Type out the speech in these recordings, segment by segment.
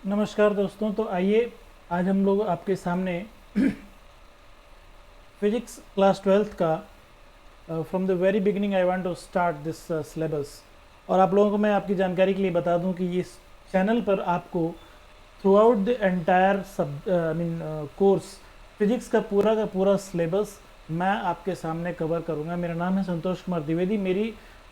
नमस्कार दोस्तों। तो आइए आज हम लोग आपके सामने फिजिक्स क्लास 12th का from the very beginning I want to start this syllabus. और आप लोगों को मैं आपकी जानकारी के लिए बता दूं कि इस चैनल पर आपको थ्रू आउट द एंटायर सब कोर्स फिजिक्स का पूरा सिलेबस मैं आपके सामने कवर करूंगा। मेरा नाम है संतोष कुमार द्विवेदी।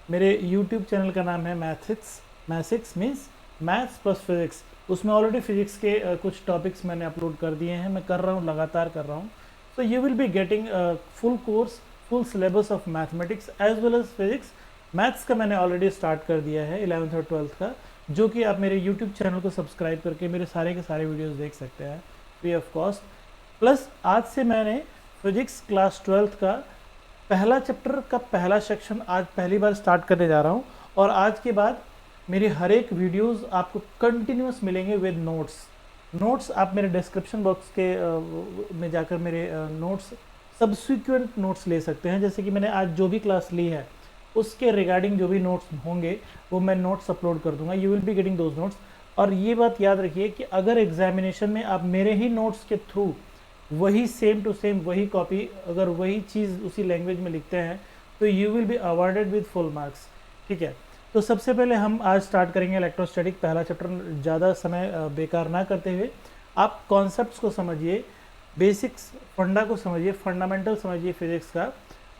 मेरे यूट्यूब चैनल का नाम है maths means maths plus physics. उसमें ऑलरेडी फिजिक्स के कुछ टॉपिक्स मैंने अपलोड कर दिए हैं, मैं कर रहा हूँ, लगातार कर रहा हूँ। So you will be getting full course, full syllabus of mathematics as well as physics. Maths का मैंने ऑलरेडी स्टार्ट कर दिया है 11th और 12th का, जो कि आप मेरे यूट्यूब चैनल को सब्सक्राइब करके मेरे सारे के सारे वीडियोस देख सकते हैं फ्री ऑफ कॉस्ट। प्लस आज से मैंने फिजिक्स क्लास 12th का पहला चैप्टर का पहला सेक्शन आज पहली बार स्टार्ट करने जा रहा हूँ। और आज के बाद मेरी हर एक वीडियोस आपको कंटिन्यूस मिलेंगे विद नोट्स आप मेरे डिस्क्रिप्शन बॉक्स के में जाकर मेरे नोट्स सब्सिक्वेंट नोट्स ले सकते हैं। जैसे कि मैंने आज जो भी क्लास ली है उसके रिगार्डिंग जो भी नोट्स होंगे वो मैं नोट्स अपलोड कर दूंगा। You will be getting those notes. और ये बात याद रखिए कि अगर एग्जामिनेशन में आप मेरे ही नोट्स के थ्रू वही सेम टू सेम वही कॉपी अगर वही चीज़ उसी लैंग्वेज में लिखते हैं तो you will be awarded with full marks. ठीक है, तो सबसे पहले हम आज स्टार्ट करेंगे इलेक्ट्रोस्टैटिक पहला चैप्टर। ज़्यादा समय बेकार ना करते हुए आप कॉन्सेप्ट्स को समझिए, बेसिक्स फंडा को समझिए, फंडामेंटल समझिए फिजिक्स का,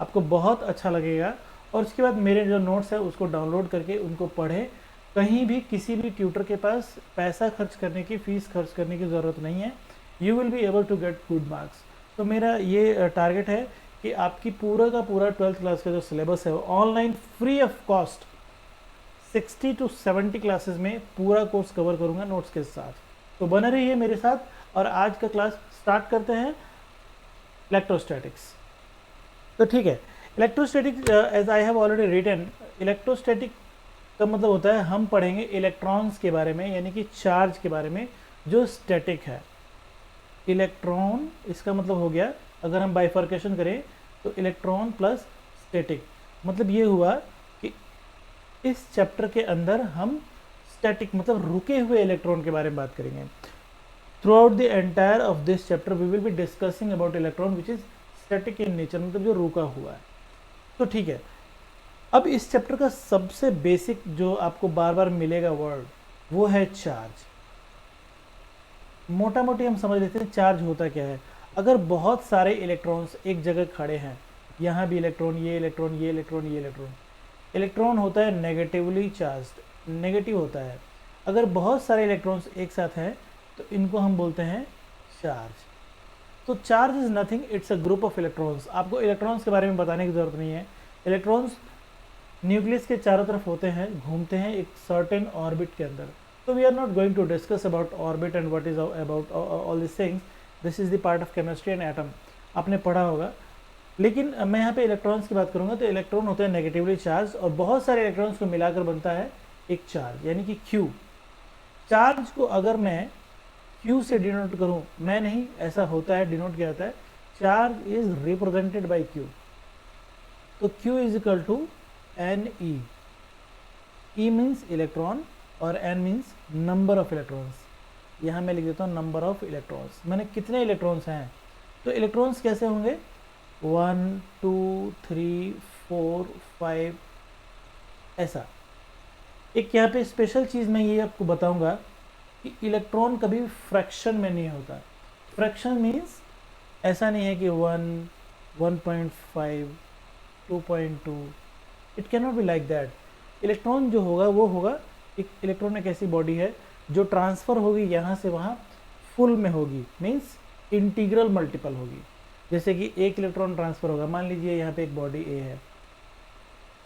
आपको बहुत अच्छा लगेगा। और उसके बाद मेरे जो नोट्स है उसको डाउनलोड करके उनको पढ़ें। कहीं भी किसी भी ट्यूटर के पास पैसा खर्च करने की, फीस खर्च करने की ज़रूरत नहीं है। You will be able to get good marks. तो मेरा ये टारगेट है कि आपकी पूरा का पूरा 12th क्लास का जो सिलेबस है वो online free of cost 60 to 70 classes में पूरा कोर्स कवर करूंगा नोट्स के साथ। तो बने रहिए मेरे साथ और आज का क्लास स्टार्ट करते हैं इलेक्ट्रोस्टैटिक्स। तो ठीक है, electrostatic as I have already written, electrostatic का मतलब होता है हम पढ़ेंगे इलेक्ट्रॉन्स के बारे में, यानी कि चार्ज के बारे में जो स्टैटिक है। इलेक्ट्रॉन इसका मतलब हो गया, अगर हम बाइफर्केशन करें तो इलेक्ट्रॉन प्लस स्टैटिक, मतलब ये हुआ कि इस चैप्टर के अंदर हम स्टैटिक मतलब रुके हुए इलेक्ट्रॉन के बारे में बात करेंगे। Throughout the entire of this chapter we will be discussing about electron which is static in nature, मतलब जो रुका हुआ है। तो ठीक है, अब इस चैप्टर का सबसे बेसिक जो आपको बार बार मिलेगा वर्ड वो है चार्ज। मोटा मोटी हम समझ लेते हैं चार्ज होता क्या है। अगर बहुत सारे इलेक्ट्रॉन्स एक जगह खड़े हैं, यहाँ भी इलेक्ट्रॉन, ये इलेक्ट्रॉन, ये इलेक्ट्रॉन, ये इलेक्ट्रॉन, इलेक्ट्रॉन होता है नेगेटिवली चार्ज्ड, नेगेटिव होता है। अगर बहुत सारे इलेक्ट्रॉन्स एक साथ हैं तो इनको हम बोलते हैं चार्ज। तो charge is nothing, it's a group of electrons. आपको इलेक्ट्रॉन्स के बारे में बताने की जरूरत नहीं है। इलेक्ट्रॉन्स न्यूक्लियस के चारों तरफ होते हैं, घूमते हैं एक सर्टेन ऑर्बिट के अंदर। तो we are not going to discuss about orbit and what is about all this things, this is the part of chemistry and atom, आपने पढ़ा होगा। लेकिन मैं यहाँ पे इलेक्ट्रॉन्स की बात करूँगा। तो इलेक्ट्रॉन होते हैं नेगेटिवली चार्ज और बहुत सारे इलेक्ट्रॉन्स को मिलाकर बनता है एक चार्ज, यानी कि क्यू। चार्ज को अगर मैं क्यू से डिनोट करूँ, मैं नहीं, ऐसा होता है, डिनोट किया जाता है, charge is represented by Q. तो Q is equal to N E. E means electron और N means number of electrons. यहाँ मैं लिख देता हूँ नंबर ऑफ इलेक्ट्रॉन्स, मैंने कितने इलेक्ट्रॉन्स हैं। तो इलेक्ट्रॉन्स कैसे होंगे, 1 2 3 4 5 ऐसा। एक यहाँ पे स्पेशल चीज़ मैं ये आपको बताऊंगा कि इलेक्ट्रॉन कभी फ्रैक्शन में नहीं होता। फ्रैक्शन मीन्स ऐसा नहीं है कि 1 1.5 2.2, it can not be like that. Electron जो होगा वो होगा, एक इलेक्ट्रॉन एक ऐसी बॉडी है जो ट्रांसफ़र होगी यहाँ से वहाँ फुल में होगी, मीन्स इंटीग्रल मल्टीपल होगी। जैसे कि एक इलेक्ट्रॉन ट्रांसफ़र होगा, मान लीजिए यहाँ पे एक बॉडी ए है,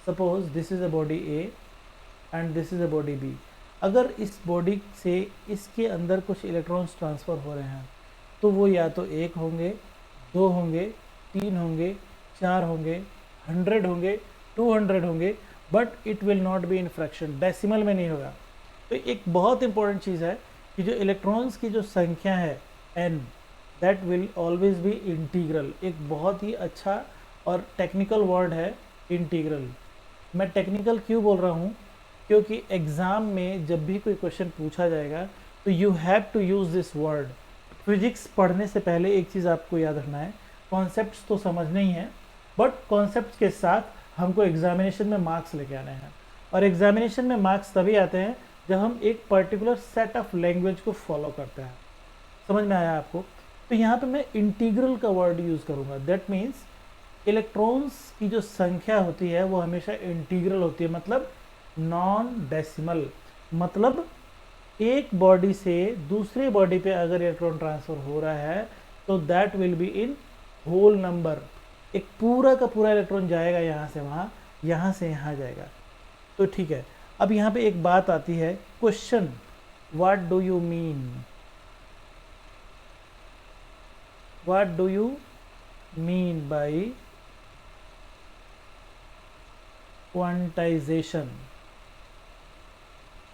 suppose this is a body A and this is a body B. अगर इस बॉडी से इसके अंदर कुछ इलेक्ट्रॉन्स ट्रांसफ़र हो रहे हैं तो वो या तो 1 होंगे, 2 होंगे, 3 होंगे, 4 होंगे, 100 होंगे, 200 होंगे, but it will not be in fraction, decimal में नहीं होगा। तो एक बहुत इंपॉर्टेंट चीज़ है कि जो इलेक्ट्रॉन्स की जो संख्या है n, that will always be integral. एक बहुत ही अच्छा और टेक्निकल वर्ड है इंटीग्रल। मैं टेक्निकल क्यों बोल रहा हूँ, क्योंकि एग्ज़ाम में जब भी कोई क्वेश्चन पूछा जाएगा तो you have to use this word. Physics पढ़ने से पहले एक चीज़ आपको याद रखना है, कॉन्सेप्ट्स तो समझने ही हैं, बट कॉन्सेप्ट्स के साथ हमको एग्जामिनेशन में मार्क्स लेके आने हैं। और एग्जामिनेशन में मार्क्स तभी आते हैं जब हम एक पर्टिकुलर सेट ऑफ लैंग्वेज को फॉलो करते हैं। समझ में आया आपको? तो यहाँ पे मैं इंटीग्रल का वर्ड यूज़ करूँगा। दैट मीन्स इलेक्ट्रॉन्स की जो संख्या होती है वो हमेशा इंटीग्रल होती है, मतलब नॉन डेसिमल। मतलब एक बॉडी से दूसरे बॉडी पे अगर इलेक्ट्रॉन ट्रांसफ़र हो रहा है तो that will be in whole number. एक पूरा का पूरा इलेक्ट्रॉन जाएगा यहाँ से वहाँ, यहाँ से यहाँ जाएगा। तो ठीक है, अब यहाँ पे एक बात आती है, question, what do you mean, what do you mean by quantization,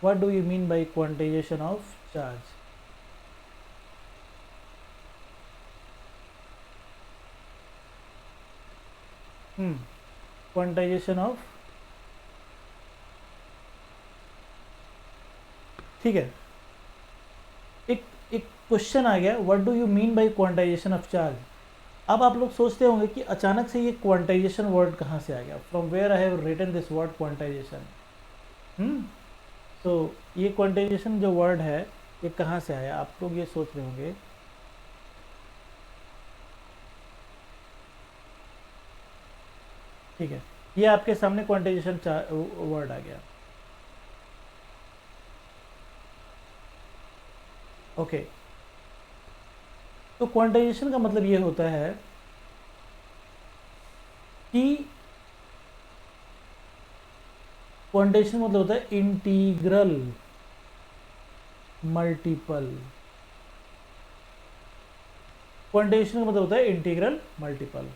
what do you mean by quantization of charge? Quantization of, ठीक है, एक एक क्वेश्चन आ गया, what do you mean by quantization of charge. अब आप लोग सोचते होंगे कि अचानक से ये क्वांटाइजेशन वर्ड कहाँ से आ गया, from where I have written this word quantization. तो ये क्वांटाइजेशन जो वर्ड है ये कहाँ से आया, आप लोग ये सोच रहे होंगे। ठीक है, ये आपके सामने क्वांटाइजेशन वर्ड आ गया। ओके, तो क्वांटाइजेशन का मतलब ये होता है कि क्वांटाइजेशन मतलब होता है इंटीग्रल मल्टीपल। क्वांटाइजेशन का मतलब होता है इंटीग्रल मल्टीपल।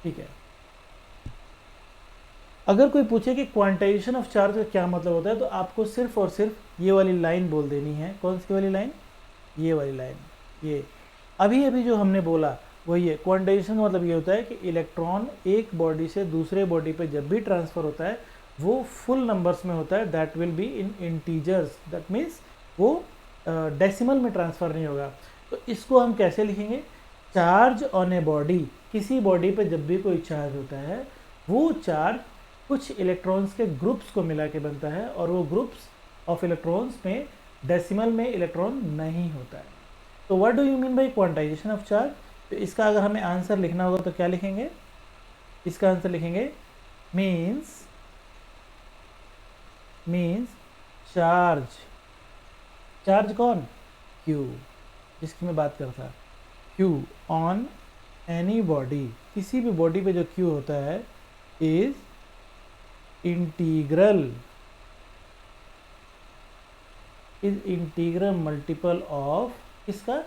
ठीक है, अगर कोई पूछे कि क्वांटाइजेशन ऑफ चार्ज का क्या मतलब होता है तो आपको सिर्फ और सिर्फ ये वाली लाइन बोल देनी है। कौन सी वाली लाइन? ये वाली लाइन। ये अभी अभी जो हमने बोला वही है। क्वांटाइजेशन का मतलब ये होता है कि इलेक्ट्रॉन एक बॉडी से दूसरे बॉडी पे जब भी ट्रांसफ़र होता है वो फुल नंबर्स में होता है, that will be in integers. That means वो डेसिमल में ट्रांसफ़र नहीं होगा। तो इसको हम कैसे लिखेंगे? चार्ज ऑन ए बॉडी, किसी बॉडी पे जब भी कोई चार्ज होता है वो चार्ज कुछ इलेक्ट्रॉन्स के ग्रुप्स को मिला के बनता है, और वो ग्रुप्स ऑफ इलेक्ट्रॉन्स में डेसिमल में इलेक्ट्रॉन नहीं होता है। तो what do you mean by quantization of charge? तो इसका अगर हमें आंसर लिखना होगा तो क्या लिखेंगे? इसका आंसर लिखेंगे मीन्स चार्ज। चार्ज कौन? क्यू, जिसकी मैं बात कर रहा था। क्यू ऑन एनी बॉडी, किसी भी बॉडी पे जो क्यू होता है इज इंटीग्रल मल्टीपल ऑफ किसका?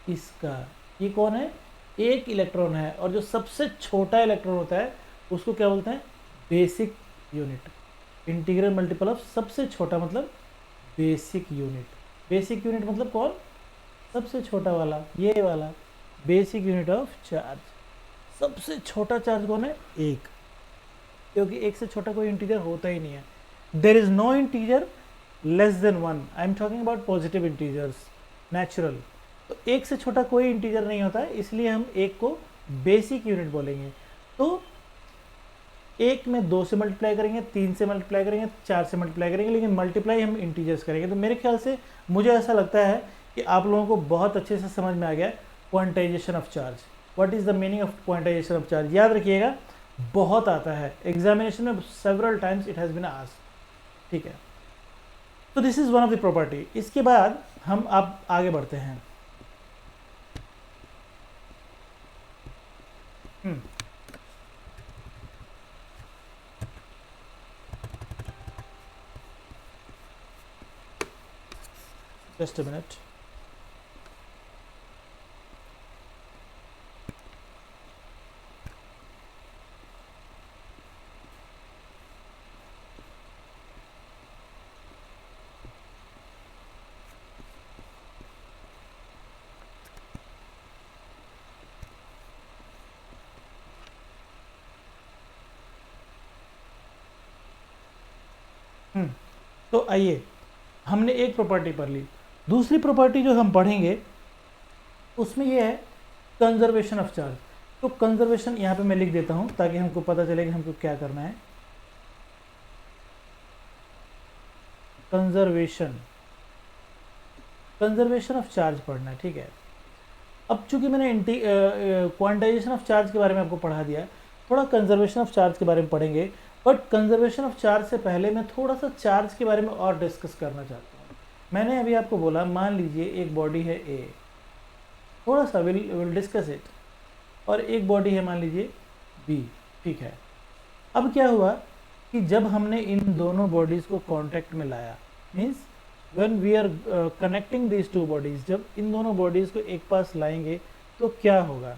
इसका। ये कौन है? एक इलेक्ट्रॉन है, और जो सबसे छोटा इलेक्ट्रॉन होता है उसको क्या बोलते हैं? Basic unit. Integral multiple of सबसे छोटा मतलब बेसिक यूनिट। बेसिक यूनिट मतलब कौन? सबसे छोटा वाला, ये वाला बेसिक यूनिट ऑफ चार्ज। सबसे छोटा चार्ज कौन है? एक, क्योंकि एक से छोटा कोई इंटीजर होता ही नहीं है। There is no integer less than 1। I am talking about positive integers, natural. तो एक से छोटा कोई इंटीजर नहीं होता है, इसलिए हम एक को बेसिक यूनिट बोलेंगे। तो एक में 2 से मल्टीप्लाई करेंगे, 3 से मल्टीप्लाई करेंगे, 4 से मल्टीप्लाई करेंगे, लेकिन मल्टीप्लाई हम इंटीजर्स करेंगे। तो मेरे ख्याल से मुझे ऐसा लगता है कि आप लोगों को बहुत अच्छे से समझ में आ गया quantization of charge. What is the meaning of quantization of charge? याद रखिएगा, बहुत आता है एग्जामिनेशन में, several times it has been asked. ठीक है, तो this is one of the property. इसके बाद हम अब आगे बढ़ते हैं। Just a minute. तो आइए, हमने एक प्रॉपर्टी पढ़ ली। दूसरी प्रॉपर्टी जो हम पढ़ेंगे उसमें ये है कंजर्वेशन ऑफ चार्ज। तो कंजर्वेशन यहाँ पे मैं लिख देता हूँ ताकि हमको पता चले कि हमको क्या करना है। कंजर्वेशन ऑफ चार्ज पढ़ना है, ठीक है। अब चूंकि मैंने क्वांटाइजेशन ऑफ चार्ज के बारे में आपको पढ़ा दिया, थोड़ा कंजर्वेशन ऑफ चार्ज के बारे में पढ़ेंगे। बट कंजर्वेशन ऑफ चार्ज से पहले मैं थोड़ा सा चार्ज के बारे में और डिस्कस करना चाहता हूँ। मैंने अभी आपको बोला, मान लीजिए एक बॉडी है ए, थोड़ा सा विल डिस्कस इट, और एक बॉडी है मान लीजिए बी, ठीक है। अब क्या हुआ कि जब हमने इन दोनों बॉडीज़ को कांटेक्ट में लाया, means when we are connecting these two bodies, जब इन दोनों बॉडीज़ को एक पास लाएंगे तो क्या होगा।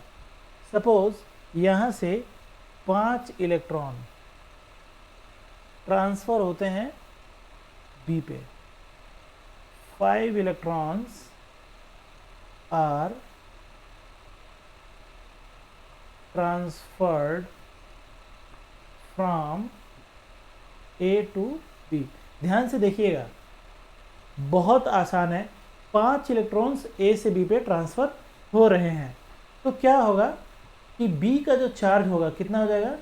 सपोज यहाँ से 5 इलेक्ट्रॉन ट्रांसफ़र होते हैं बी पे, 5 electrons are transferred from A to B. ध्यान से देखिएगा, बहुत आसान है। 5 इलेक्ट्रॉन्स ए से बी पे ट्रांसफ़र हो रहे हैं, तो क्या होगा कि बी का जो चार्ज होगा कितना हो जाएगा,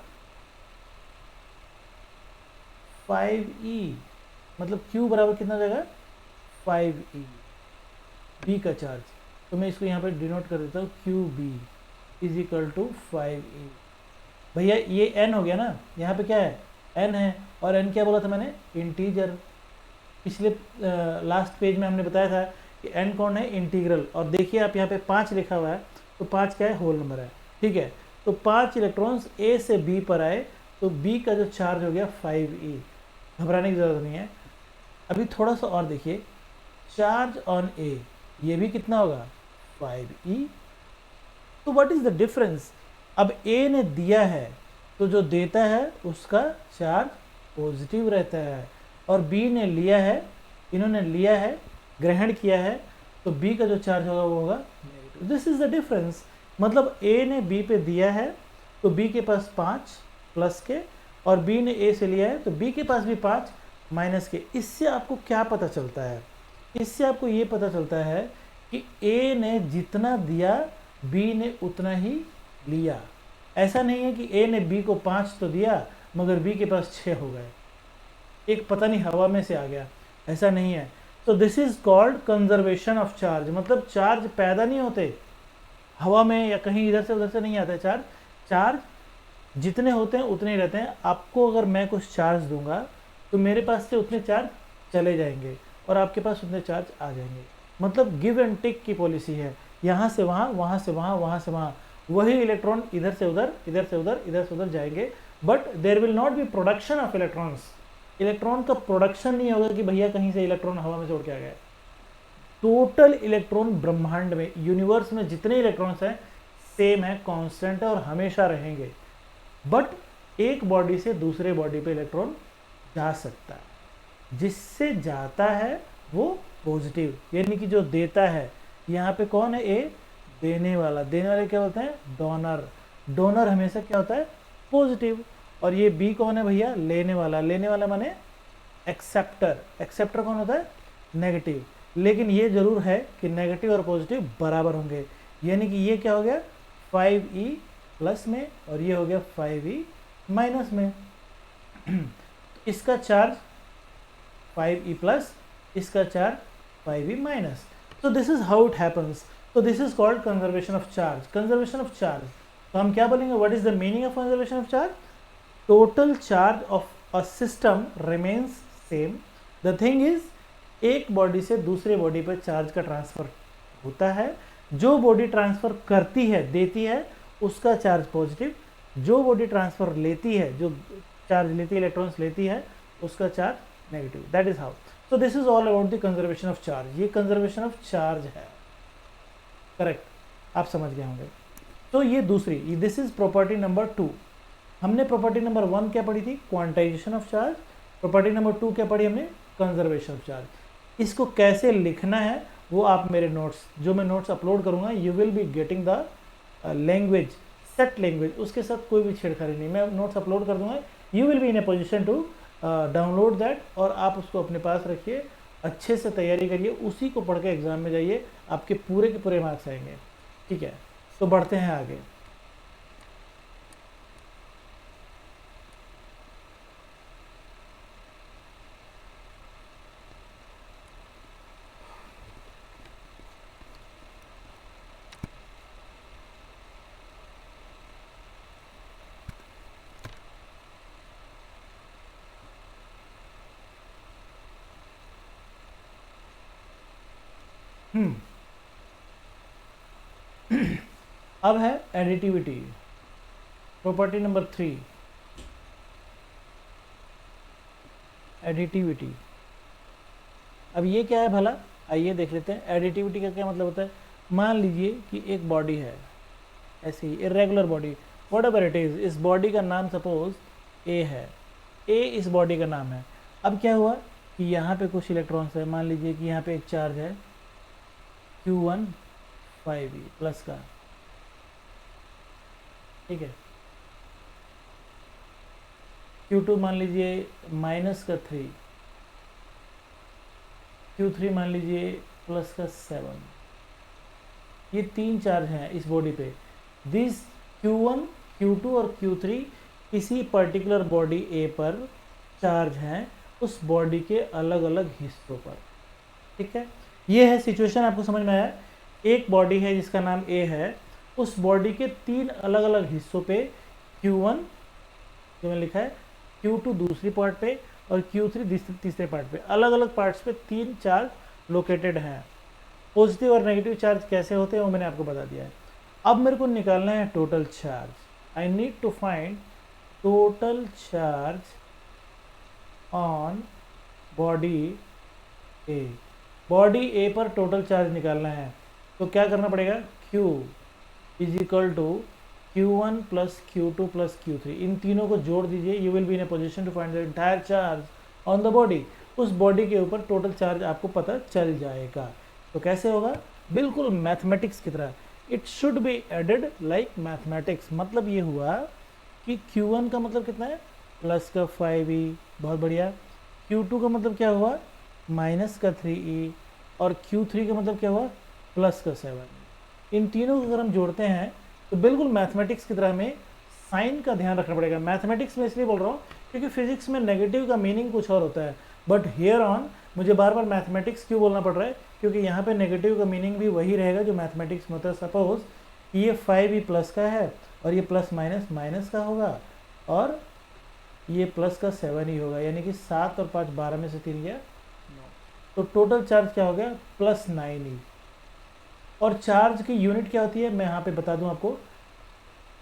5e, मतलब Q बराबर कितना हो जाएगा, 5e, बी का चार्ज। तो मैं इसको यहाँ पर डिनोट कर देता हूँ, QB is equal to 5e। भैया ये n हो गया ना, यहाँ पे क्या है, n है, और n क्या बोला था मैंने, इंटीजर। पिछले लास्ट पेज में हमने बताया था कि n कौन है, इंटीग्रल। और देखिए आप यहाँ पे 5 लिखा हुआ है, तो 5 क्या है, होल नंबर है, ठीक है। तो 5 इलेक्ट्रॉन्स ए से बी पर आए, तो बी का जो चार्ज हो गया 5e। घबराने की ज़रूरत नहीं है। अभी थोड़ा सा और देखिए, चार्ज ऑन ए, ये भी कितना होगा, 5e। तो व्हाट इज़ द डिफरेंस, अब ए ने दिया है तो जो देता है उसका चार्ज पॉजिटिव रहता है, और बी ने लिया है, इन्होंने लिया है, ग्रहण किया है, तो बी का जो चार्ज होगा वो होगा negative. This is the difference. मतलब ए ने बी पे दिया है तो बी के पास 5 प्लस के, और बी ने ए से लिया है तो बी के पास भी 5 माइनस के। इससे आपको क्या पता चलता है, इससे आपको ये पता चलता है कि ए ने जितना दिया बी ने उतना ही लिया। ऐसा नहीं है कि ए ने बी को 5 तो दिया मगर बी के पास 6 हो गए, एक पता नहीं हवा में से आ गया, ऐसा नहीं है। तो this is called conservation of charge. मतलब चार्ज पैदा नहीं होते हवा में या कहीं इधर से उधर से नहीं आता चार्ज। चार्ज जितने होते हैं उतने ही रहते हैं। आपको अगर मैं कुछ चार्ज दूंगा तो मेरे पास से उतने चार्ज चले जाएंगे और आपके पास उतने चार्ज आ जाएंगे। मतलब गिव एंड टेक की पॉलिसी है, यहाँ से वहाँ, वहाँ से वहाँ, वहाँ से वहाँ। वही इलेक्ट्रॉन इधर से उधर, इधर से उधर, इधर से उधर जाएंगे, but there will not be production of electrons. Electron का प्रोडक्शन नहीं होगा कि भैया कहीं से इलेक्ट्रॉन हवा में से उड़ के आ गया। टोटल इलेक्ट्रॉन ब्रह्मांड में, यूनिवर्स में जितने इलेक्ट्रॉन्स हैं सेम है, कांस्टेंट है और हमेशा रहेंगे। बट एक बॉडी से दूसरे बॉडी पे इलेक्ट्रॉन जा सकता है, जिससे जाता है वो पॉजिटिव, यानी कि जो देता है। यहाँ पे कौन है, ए, देने वाला। देने वाले क्या होते हैं, डोनर। डोनर हमेशा क्या होता है, पॉजिटिव। और ये बी कौन है भैया, लेने वाला। लेने वाला माने एक्सेप्टर। एक्सेप्टर कौन होता है, नेगेटिव। लेकिन ये जरूर है कि नेगेटिव और पॉजिटिव बराबर होंगे, यानी कि ये क्या हो गया 5e प्लस में और ये हो गया 5e माइनस में। इसका चार्ज 5e प्लस, इसका चार्ज 5e माइनस। तो this is how it happens. तो this is called conservation of charge. Conservation of charge, तो हम क्या बोलेंगे, what is the meaning of conservation of charge. Total charge of a system remains same. The thing is, एक body से दूसरे body पर charge का ट्रांसफर होता है। जो बॉडी ट्रांसफर करती है, देती है, उसका चार्ज पॉजिटिव। जो बॉडी ट्रांसफर लेती है, जो चार्ज लेती है, इलेक्ट्रॉन्स लेती है, उसका charge negative. That is how. So this is all about the conservation of charge. ये कंजर्वेशन ऑफ चार्ज है, करेक्ट, आप समझ गए होंगे। तो ये दूसरी, दिस इज प्रॉपर्टी नंबर 2। हमने प्रॉपर्टी नंबर 1 क्या पढ़ी थी, quantization of charge. Property number 2 क्या पढ़ी हमने, कंजर्वेशन ऑफ चार्ज। इसको कैसे लिखना है वो आप मेरे नोट्स, जो मैं नोट्स अपलोड करूंगा, you will be getting the language, set language, उसके साथ कोई भी छेड़खानी नहीं। मैं नोट्स अपलोड कर दूंगा, you will be in a position to download that, और आप उसको अपने पास रखिए, अच्छे से तैयारी करिए, उसी को पढ़ के एग्ज़ाम में जाइए, आपके पूरे के पूरे मार्क्स आएंगे। ठीक है, तो बढ़ते हैं आगे। अब है एडिटिविटी, प्रॉपर्टी नंबर 3, एडिटिविटी। अब ये क्या है भला, आइए देख लेते हैं। एडिटिविटी का क्या मतलब होता है। मान लीजिए कि एक बॉडी है, ऐसी irregular body, what ever it is, इस बॉडी का नाम सपोज ए है, ए इस बॉडी का नाम है। अब क्या हुआ कि यहाँ पे कुछ इलेक्ट्रॉन्स है, मान लीजिए कि यहाँ पे एक चार्ज है Q1 5e प्लस का, ठीक है। Q2 मान लीजिए माइनस का 3, Q3 मान लीजिए प्लस का 7। ये 3 चार्ज हैं इस बॉडी पे। दिस Q1, Q2 और Q3 किसी पर्टिकुलर बॉडी ए पर चार्ज हैं, उस बॉडी के अलग अलग हिस्सों पर। ठीक है, ये है सिचुएशन, आपको समझ में आया। एक बॉडी है जिसका नाम ए है, उस बॉडी के 3 अलग अलग हिस्सों पे Q1 जो मैंने लिखा है, Q2 दूसरी पार्ट पे और Q3 तीसरे पार्ट पे, अलग अलग पार्ट्स पे 3 चार्ज लोकेटेड हैं। पॉजिटिव और नेगेटिव चार्ज कैसे होते हैं वो मैंने आपको बता दिया है। अब मेरे को निकालना है total charge. I need to find total charge on body A. Body A पर टोटल चार्ज निकालना है, तो क्या करना पड़ेगा, Q is equal to Q1 plus Q2 plus Q3, इन तीनों को जोड़ दीजिए। You will be in a position to find the entire charge on the body. उस बॉडी के ऊपर टोटल चार्ज आपको पता चल जाएगा। तो कैसे होगा, बिल्कुल मैथमेटिक्स की तरह। It should be added like mathematics. मतलब ये हुआ कि Q1 का मतलब कितना है, प्लस का 5e, बहुत बढ़िया। Q2 का मतलब क्या हुआ, माइनस का 3e, और Q3 का मतलब क्या हुआ, प्लस का 7। इन तीनों को अगर हम जोड़ते हैं तो बिल्कुल मैथमेटिक्स की तरह हमें साइन का ध्यान रखना पड़ेगा। मैथमेटिक्स में इसलिए बोल रहा हूँ क्योंकि फिजिक्स में नेगेटिव का मीनिंग कुछ और होता है, बट हियर ऑन मुझे बार बार मैथमेटिक्स क्यों बोलना पड़ रहा है, क्योंकि यहाँ पे नेगेटिव का मीनिंग भी वही रहेगा जो मैथमेटिक्स में होता है। सपोज ये 5e प्लस का है और ये प्लस माइनस माइनस का होगा, और ये प्लस का 7 ही होगा, यानी कि 7 और 5 12 में से 3 गया 9, तो टोटल चार्ज क्या हो गया, प्लस 9e। और चार्ज की यूनिट क्या होती है मैं यहाँ पे बता दूँ आपको।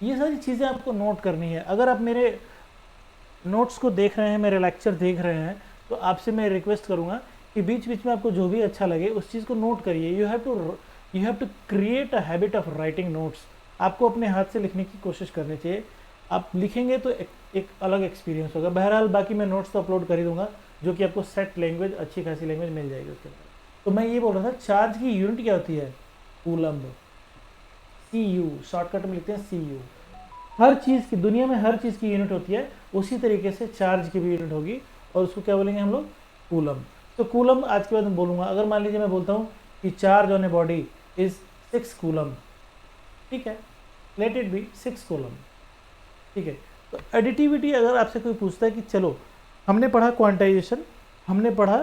ये सारी चीज़ें आपको नोट करनी है। अगर आप मेरे नोट्स को देख रहे हैं, मेरे लेक्चर देख रहे हैं, तो आपसे मैं रिक्वेस्ट करूँगा कि बीच बीच में आपको जो भी अच्छा लगे उस चीज़ को नोट करिए। You have to create a habit of writing notes. आपको अपने हाथ से लिखने की कोशिश करनी चाहिए। आप लिखेंगे तो एक अलग एक्सपीरियंस होगा। बहरहाल बाकी मैं नोट्स तो अपलोड कर ही दूंगा, जो कि आपको सेट लैंग्वेज, अच्छी खासी लैंग्वेज मिल जाएगी उसके बाद। तो मैं ये बोल रहा था, चार्ज की यूनिट क्या होती है, कूलम्ब, CU, शॉर्टकट में लिखते हैं CU। हर चीज़ की, दुनिया में हर चीज़ की यूनिट होती है, उसी तरीके से चार्ज की भी यूनिट होगी, और उसको क्या बोलेंगे हम लोग, कूलम्ब। तो कूलम्ब आज के बाद मैं बोलूँगा। अगर मान लीजिए मैं बोलता हूँ कि charge on a body is 6 coulomb, ठीक है, लेट इट बी 6 कूलम्ब, ठीक है। तो एडिटिविटी, अगर आपसे कोई पूछता है कि चलो हमने पढ़ा क्वांटाइजेशन, हमने पढ़ा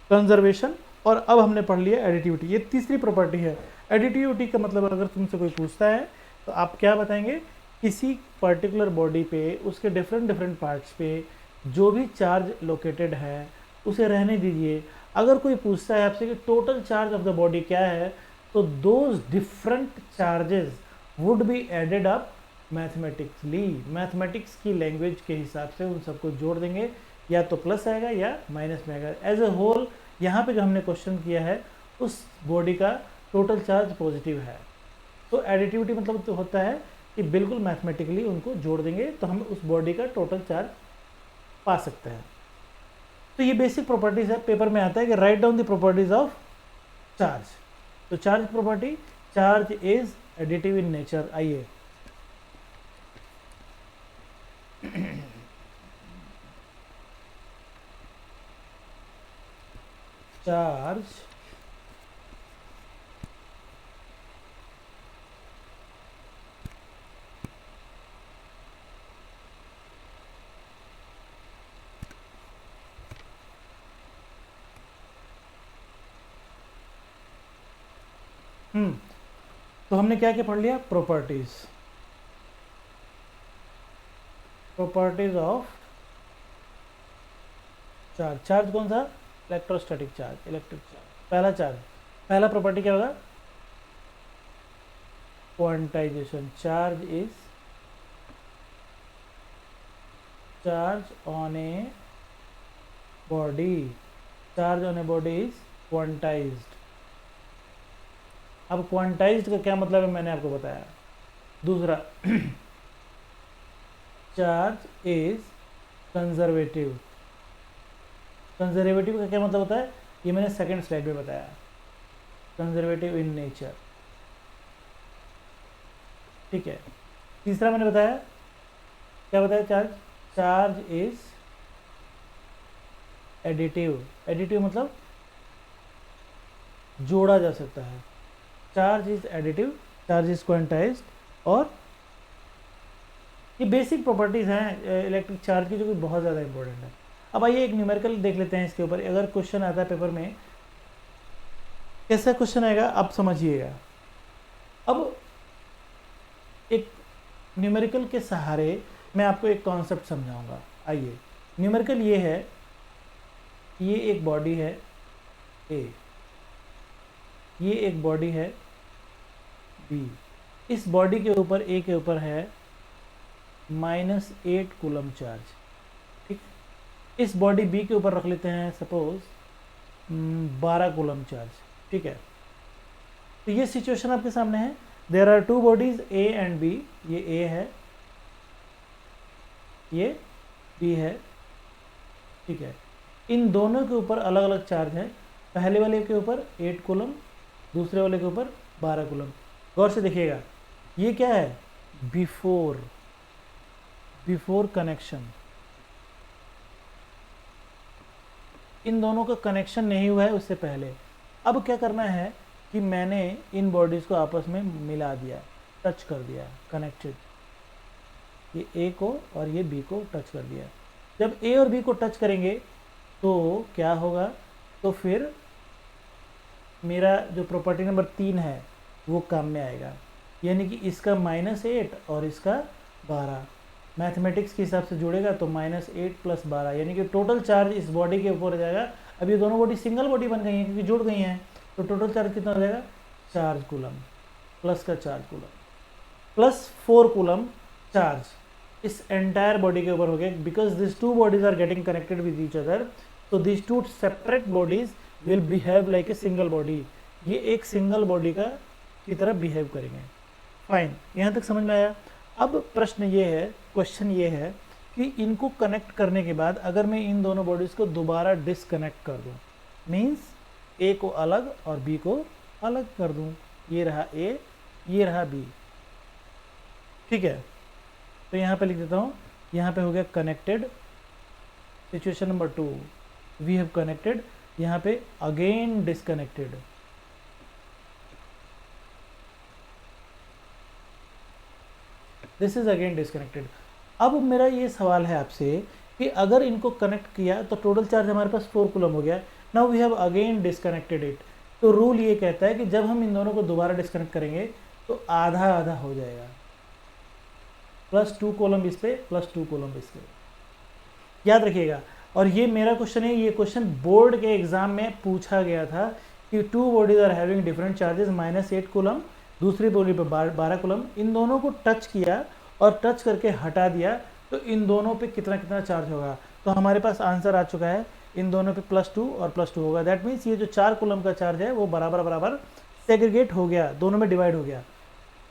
कंजर्वेशन, और अब हमने पढ़ लिया एडिटिविटी, ये तीसरी प्रॉपर्टी है। एडिटिविटी का मतलब अगर तुमसे कोई पूछता है तो आप क्या बताएंगे, किसी पर्टिकुलर बॉडी पे उसके डिफरेंट डिफरेंट पार्ट्स पे जो भी चार्ज लोकेटेड है उसे रहने दीजिए। अगर कोई पूछता है आपसे कि total charge of the body क्या है, तो those different charges would be added up mathematically. Mathematics की लैंग्वेज के हिसाब से उन सबको जोड़ देंगे, या तो प्लस आएगा या माइनस में आएगा। एज ए होल यहाँ पे जो हमने क्वेश्चन किया है, उस बॉडी का टोटल चार्ज पॉजिटिव है। तो एडिटिविटी मतलब तो होता है कि बिल्कुल मैथमेटिकली उनको जोड़ देंगे तो हम उस बॉडी का टोटल चार्ज पा सकते हैं। तो ये बेसिक प्रॉपर्टीज है। पेपर में आता है कि write down the properties of charge. तो charge property, charge is additive in nature. आइए चार्ज तो हमने क्या क्या पढ़ लिया? Properties of charge. चार्ज कौन सा? Electrostatic charge, electric charge. पहला चार्ज, पहला प्रॉपर्टी क्या होगा? Quantization. Charge is charge on a body, charge on a body is quantized. अब क्वांटाइज्ड का क्या मतलब है मैंने आपको बताया। दूसरा चार्ज इज कंजर्वेटिव। कंजर्वेटिव का क्या मतलब होता है? ये मैंने सेकंड स्लाइड में बताया, कंजर्वेटिव इन नेचर। ठीक है। तीसरा मैंने बताया, क्या बताया? Charge is additive. एडिटिव मतलब जोड़ा जा सकता है। Charge is additive, charge is quantized. और ये बेसिक प्रॉपर्टीज़ हैं इलेक्ट्रिक चार्ज की, जो कि बहुत ज़्यादा इंपॉर्टेंट है। अब आइए एक न्यूमेरिकल देख लेते हैं इसके ऊपर। अगर क्वेश्चन आता है पेपर में, कैसा क्वेश्चन आएगा आप समझिएगा। अब एक न्यूमेरिकल के सहारे मैं आपको एक कॉन्सेप्ट समझाऊंगा। आइए, न्यूमेरिकल ये है, ये एक बॉडी है ए, ये एक बॉडी है बी। इस बॉडी के ऊपर, ए के ऊपर है -8 कूलम चार्ज। ठीक, इस बॉडी बी के ऊपर रख लेते हैं सपोज 12 कूलम चार्ज। ठीक है, तो ये सिचुएशन आपके सामने है। There are two bodies A and B. ये ए है, ये बी है। ठीक है, इन दोनों के ऊपर अलग अलग चार्ज है। पहले वाले के ऊपर 8 कूलम, दूसरे वाले के ऊपर 12 कूलम। गौर से देखिएगा, ये क्या है? Before connection. इन दोनों का कनेक्शन नहीं हुआ है उससे पहले। अब क्या करना है कि मैंने इन बॉडीज़ को आपस में मिला दिया, टच कर दिया, कनेक्टेड। ये ए को और ये बी को टच कर दिया। जब ए और बी को टच करेंगे तो क्या होगा? तो फिर मेरा जो प्रॉपर्टी नंबर 3 है वो काम में आएगा, यानी कि इसका -8 और इसका 12 मैथमेटिक्स के हिसाब से जुड़ेगा तो -8 + 12, यानी कि टोटल चार्ज इस बॉडी के ऊपर हो जाएगा। अब ये दोनों बॉडी सिंगल बॉडी बन गई हैं क्योंकि जुड़ गई हैं, तो टोटल चार्ज कितना हो जाएगा? 4 कूलम प्लस का 4 कूलम प्लस 4 कूलम चार्ज इस एंटायर बॉडी के ऊपर हो गया। Because this two bodies are getting connected with each other, तो this two separate bodies will behave like a single body. ये एक सिंगल बॉडी की तरह बिहेव करेंगे। फाइन, यहाँ तक समझ में आया। अब प्रश्न ये है, क्वेश्चन ये है कि इनको कनेक्ट करने के बाद अगर मैं इन दोनों बॉडीज़ को दोबारा डिसकनेक्ट कर दूं, मीन्स ए को अलग और बी को अलग कर दूं। ये रहा ए, ये रहा बी। ठीक है, तो यहाँ पे लिख देता हूँ, यहाँ पे हो गया connected. Situation number 2, we have connected. यहाँ पे again disconnected. This is again disconnected. अब मेरा ये सवाल है आपसे कि अगर इनको कनेक्ट किया तो टोटल चार्ज हमारे पास 4 कूलम हो गया। Now we have again disconnected it. तो रूल ये कहता है कि जब हम इन दोनों को दोबारा डिसकनेक्ट करेंगे तो आधा आधा हो जाएगा, +2 कॉलम इस पे, +2 कॉलम इस पे। याद रखिएगा। और ये मेरा क्वेश्चन है, ये क्वेश्चन बोर्ड के एग्जाम में पूछा गया था कि two bodies are having different charges, -8 coulomb, दूसरी बॉडी पे 12 कूलम। इन दोनों को टच किया और टच करके हटा दिया तो इन दोनों पे कितना कितना चार्ज होगा। तो हमारे पास आंसर आ चुका है, इन दोनों पे +2 और +2 होगा। दैट मीन्स ये जो 4 कूलम का चार्ज है वो बराबर बराबर सेग्रीगेट हो गया, दोनों में डिवाइड हो गया।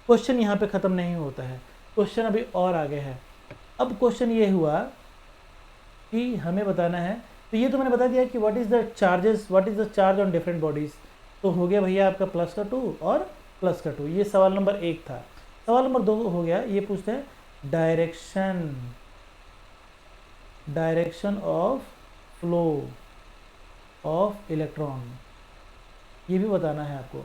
क्वेश्चन यहाँ पे ख़त्म नहीं होता है, क्वेश्चन अभी और आगे है। अब क्वेश्चन ये हुआ कि हमें बताना है, तो ये तो मैंने बता दिया कि what is the charges, what is the charge on different bodies. तो हो गया भैया आपका +2 और +2। ये सवाल नंबर 1 था। सवाल नंबर 2 हो गया, ये पूछते हैं direction of flow. Of electron, ये भी बताना है आपको।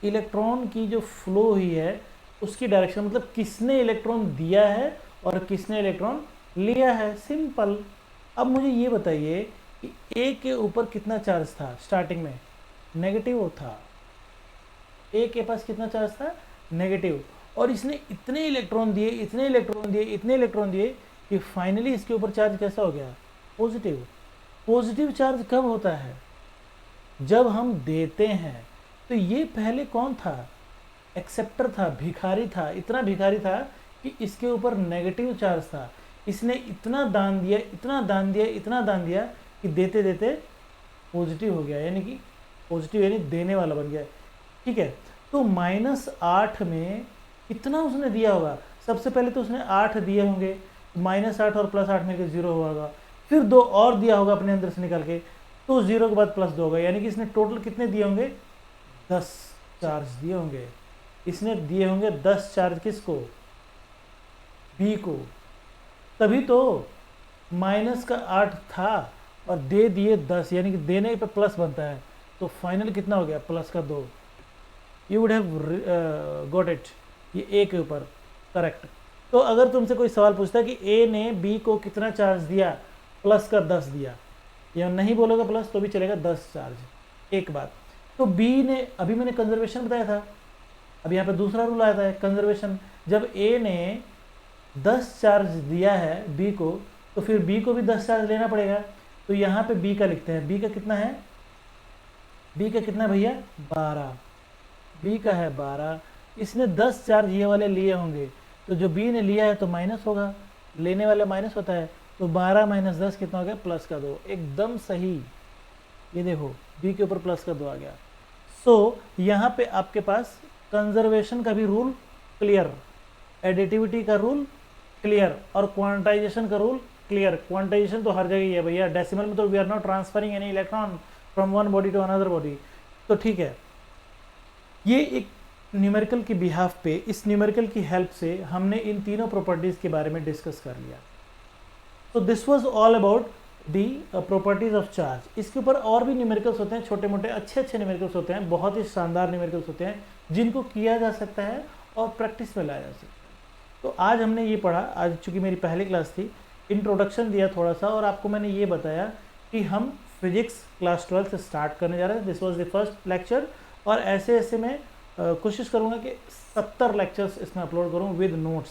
इलेक्ट्रॉन की जो फ्लो हुई है उसकी डायरेक्शन, मतलब किसने इलेक्ट्रॉन दिया है और किसने इलेक्ट्रॉन लिया है, सिंपल। अब मुझे ये बताइए कि ए के ऊपर कितना चार्ज था स्टार्टिंग में, नेगेटिव था। ए के पास कितना चार्ज था, नेगेटिव, और इसने इतने इलेक्ट्रॉन दिए, इतने इलेक्ट्रॉन दिए, इतने इलेक्ट्रॉन दिए कि फाइनली इसके ऊपर चार्ज कैसा हो गया, पॉजिटिव। पॉजिटिव चार्ज कब होता है, जब हम देते हैं। तो ये पहले कौन था, एक्सेप्टर था, भिखारी था, इतना भिखारी था कि इसके ऊपर नेगेटिव चार्ज था। इसने इतना दान दिया, इतना दान दिया, इतना दान दिया कि देते देते पॉजिटिव हो गया, यानी कि पॉजिटिव यानी देने वाला बन गया। ठीक है, तो -8 में कितना उसने दिया होगा, सबसे पहले तो उसने 8 दिए होंगे, -8 और +8 मिलकर 0 होगा, फिर 2 और दिया होगा अपने अंदर से निकाल के, तो 0 के बाद +2 होगा, यानी कि इसने टोटल कितने दिए होंगे, 10 चार्ज दिए होंगे। इसने दिए होंगे 10 चार्ज, किसको, बी को, तभी तो -8 था और दे दिए 10, यानी कि देने पे प्लस बनता है, तो फाइनल कितना हो गया, +2। You would have got it, ये ए के ऊपर करेक्ट। तो अगर तुमसे कोई सवाल पूछता है कि ए ने बी को कितना चार्ज दिया, +10 दिया, या नहीं बोलोगे प्लस तो भी चलेगा, 10 चार्ज, एक बात। तो बी ने, अभी मैंने कंजर्वेशन बताया था, अब यहाँ पे दूसरा रूल आता है कंजर्वेशन। जब ए ने 10 चार्ज दिया है बी को, तो फिर बी को भी 10 चार्ज लेना पड़ेगा। तो यहाँ पे बी का लिखते हैं, बी का कितना है, बी का कितना भैया, 12, बी का है 12। इसने 10 चार्ज ये वाले लिए होंगे, तो जो बी ने लिया है तो माइनस होगा, लेने वाला माइनस होता है, तो 12 - 10 कितना हो गया, +2, एकदम सही। ये देखो बी के ऊपर +2 आ गया। सो यहाँ पे आपके पास कंजर्वेशन का भी रूल क्लियर, एडिटिविटी का रूल क्लियर, और क्वांटाइजेशन का रूल क्लियर। क्वांटाइजेशन तो हर जगह ही है भैया, डेसिमल में तो we are not transferring any electron from one body to another body, तो ठीक है। ये एक न्यूमेरिकल की बिहाफ पे, इस न्यूमेरिकल की हेल्प से हमने इन तीनों प्रॉपर्टीज़ के बारे में डिस्कस कर लिया। तो this was all about the properties of charge. इसके ऊपर और भी न्यूमेरिकल्स होते हैं, छोटे मोटे अच्छे अच्छे न्यूमेरिकल्स होते हैं, बहुत ही शानदार न्यूमेरिकल्स होते हैं जिनको किया जा सकता है और प्रैक्टिस में लाया जा सकता है। तो आज हमने ये पढ़ा, आज चूँकि मेरी पहली क्लास थी, इंट्रोडक्शन दिया थोड़ा सा, और आपको मैंने ये बताया कि हम फिजिक्स क्लास 12 से स्टार्ट करने जा रहे हैं। This was the first lecture, और ऐसे ऐसे मैं कोशिश करूँगा कि 70 लेक्चर्स इसमें अपलोड करूँ विद नोट्स,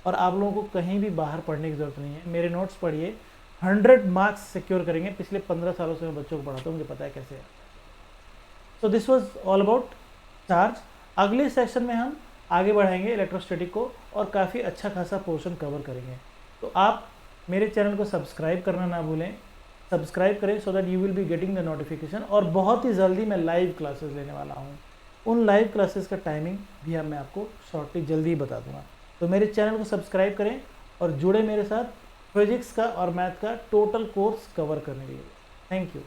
और आप लोगों को कहीं भी बाहर पढ़ने की ज़रूरत नहीं है, मेरे नोट्स पढ़िए, 100 मार्क्स सिक्योर करेंगे। पिछले 15 सालों से मैं बच्चों को पढ़ाता हूँ, मुझे पता है कैसे है। So this was all about charge. अगले सेशन में हम आगे बढ़ाएंगे इलेक्ट्रोस्टैटिक को, और काफ़ी अच्छा खासा पोर्शन कवर करेंगे। तो आप मेरे चैनल को सब्सक्राइब करना ना भूलें, सब्सक्राइब करें so that you will be getting the notification. और बहुत ही जल्दी मैं लाइव क्लासेस लेने वाला हूँ, उन लाइव क्लासेस का टाइमिंग भी मैं आपको शॉर्टली जल्दी ही बता दूंगा। तो मेरे चैनल को सब्सक्राइब करें और जुड़े मेरे साथ फिजिक्स का और मैथ का टोटल कोर्स कवर करने के लिए। Thank you.